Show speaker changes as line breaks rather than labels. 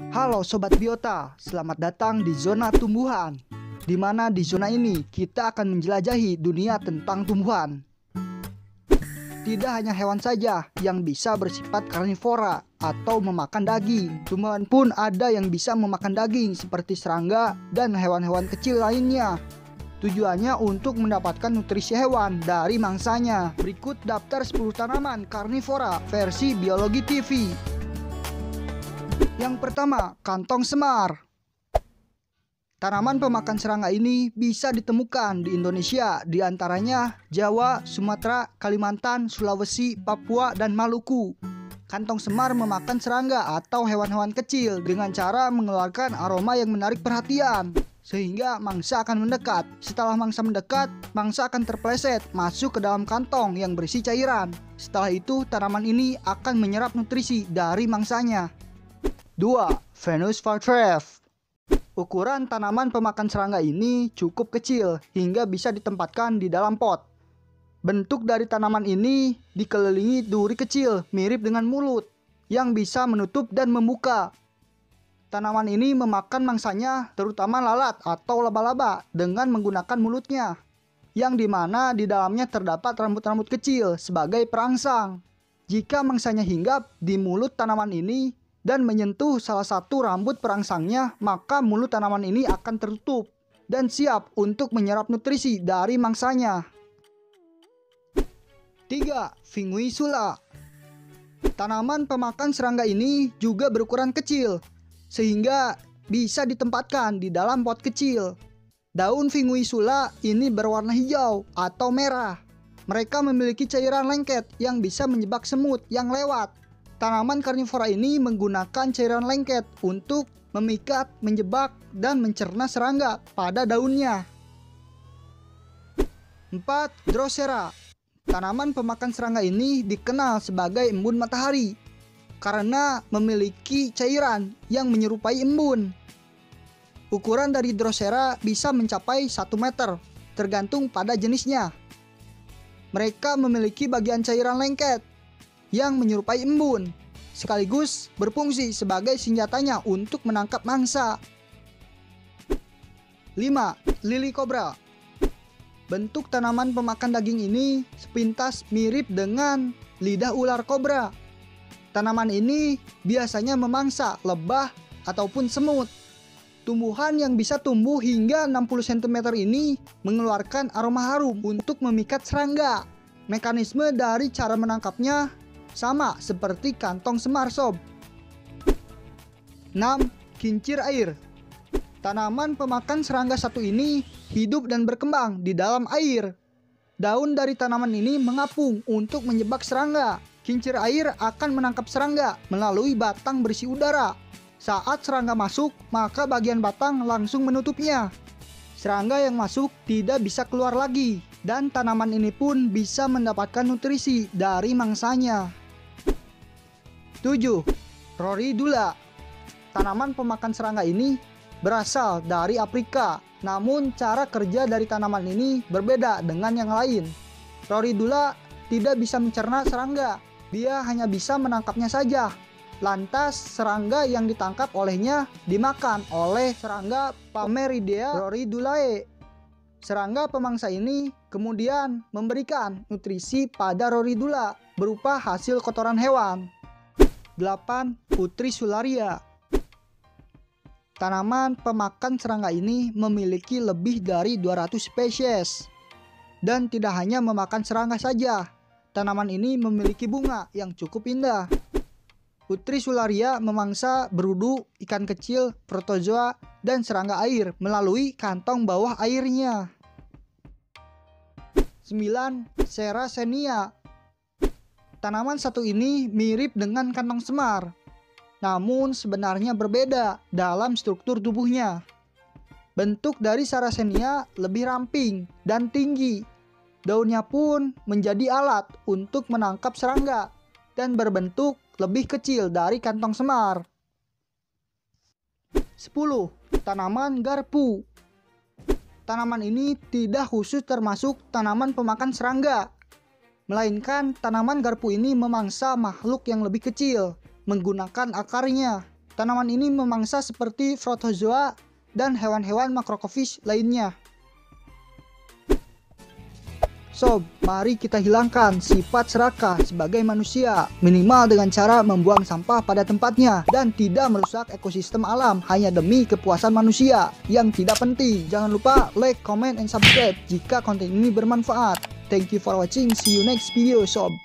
Halo Sobat Biota, selamat datang di zona tumbuhan. Di mana di zona ini kita akan menjelajahi dunia tentang tumbuhan. Tidak hanya hewan saja yang bisa bersifat karnivora atau memakan daging. Tumbuhan pun ada yang bisa memakan daging seperti serangga dan hewan-hewan kecil lainnya. Tujuannya untuk mendapatkan nutrisi hewan dari mangsanya. Berikut daftar 10 tanaman karnivora versi Biologi TV. Yang pertama, kantong semar. Tanaman pemakan serangga ini bisa ditemukan di Indonesia, di antaranya Jawa, Sumatera, Kalimantan, Sulawesi, Papua, dan Maluku. Kantong semar memakan serangga atau hewan-hewan kecil dengan cara mengeluarkan aroma yang menarik perhatian, sehingga mangsa akan mendekat. Setelah mangsa mendekat, mangsa akan terpeleset masuk ke dalam kantong yang berisi cairan. Setelah itu, tanaman ini akan menyerap nutrisi dari mangsanya. 2. Venus flytrap. Ukuran tanaman pemakan serangga ini cukup kecil hingga bisa ditempatkan di dalam pot. Bentuk dari tanaman ini dikelilingi duri kecil mirip dengan mulut yang bisa menutup dan membuka. Tanaman ini memakan mangsanya, terutama lalat atau laba-laba, dengan menggunakan mulutnya, yang dimana di dalamnya terdapat rambut-rambut kecil sebagai perangsang. Jika mangsanya hinggap di mulut tanaman ini dan menyentuh salah satu rambut perangsangnya, maka mulut tanaman ini akan tertutup dan siap untuk menyerap nutrisi dari mangsanya. 3. Pinguisula. Tanaman pemakan serangga ini juga berukuran kecil, sehingga bisa ditempatkan di dalam pot kecil. Daun Pinguisula ini berwarna hijau atau merah. Mereka memiliki cairan lengket yang bisa menyebak semut yang lewat. Tanaman karnivora ini menggunakan cairan lengket untuk memikat, menjebak, dan mencerna serangga pada daunnya. 4. Drosera. Tanaman pemakan serangga ini dikenal sebagai embun matahari karena memiliki cairan yang menyerupai embun. Ukuran dari Drosera bisa mencapai 1 meter, tergantung pada jenisnya. Mereka memiliki bagian cairan lengket yang menyerupai embun, sekaligus berfungsi sebagai senjatanya untuk menangkap mangsa. 5. Lili kobra. Bentuk tanaman pemakan daging ini sepintas mirip dengan lidah ular kobra. Tanaman ini biasanya memangsa lebah ataupun semut. Tumbuhan yang bisa tumbuh hingga 60 cm ini mengeluarkan aroma harum untuk memikat serangga. Mekanisme dari cara menangkapnya sama seperti kantong semar sob. 6. Kincir air. Tanaman pemakan serangga satu ini hidup dan berkembang di dalam air. Daun dari tanaman ini mengapung untuk menjebak serangga. Kincir air akan menangkap serangga melalui batang berisi udara. Saat serangga masuk, maka bagian batang langsung menutupnya. Serangga yang masuk tidak bisa keluar lagi, dan tanaman ini pun bisa mendapatkan nutrisi dari mangsanya. 7. Roridula. Tanaman pemakan serangga ini berasal dari Afrika, namun cara kerja dari tanaman ini berbeda dengan yang lain. Roridula tidak bisa mencerna serangga, dia hanya bisa menangkapnya saja. Lantas serangga yang ditangkap olehnya dimakan oleh serangga Pameridea roridulae. Serangga pemangsa ini kemudian memberikan nutrisi pada roridula berupa hasil kotoran hewan. 8. Utricularia. Tanaman pemakan serangga ini memiliki lebih dari 200 spesies. Dan tidak hanya memakan serangga saja, tanaman ini memiliki bunga yang cukup indah. Utricularia memangsa berudu, ikan kecil, protozoa, dan serangga air melalui kantong bawah airnya. 9. Serracenia. Tanaman satu ini mirip dengan kantong semar, namun sebenarnya berbeda dalam struktur tubuhnya. Bentuk dari Serracenia lebih ramping dan tinggi. Daunnya pun menjadi alat untuk menangkap serangga dan berbentuk lebih kecil dari kantong semar. 10. Tanaman garpu. Tanaman ini tidak khusus termasuk tanaman pemakan serangga, melainkan tanaman garpu ini memangsa makhluk yang lebih kecil menggunakan akarnya. Tanaman ini memangsa seperti protozoa dan hewan-hewan makrokovis lainnya. Sob, mari kita hilangkan sifat serakah sebagai manusia, minimal dengan cara membuang sampah pada tempatnya dan tidak merusak ekosistem alam hanya demi kepuasan manusia yang tidak penting. Jangan lupa like, comment, and subscribe jika konten ini bermanfaat. Thank you for watching. See you next video, sob.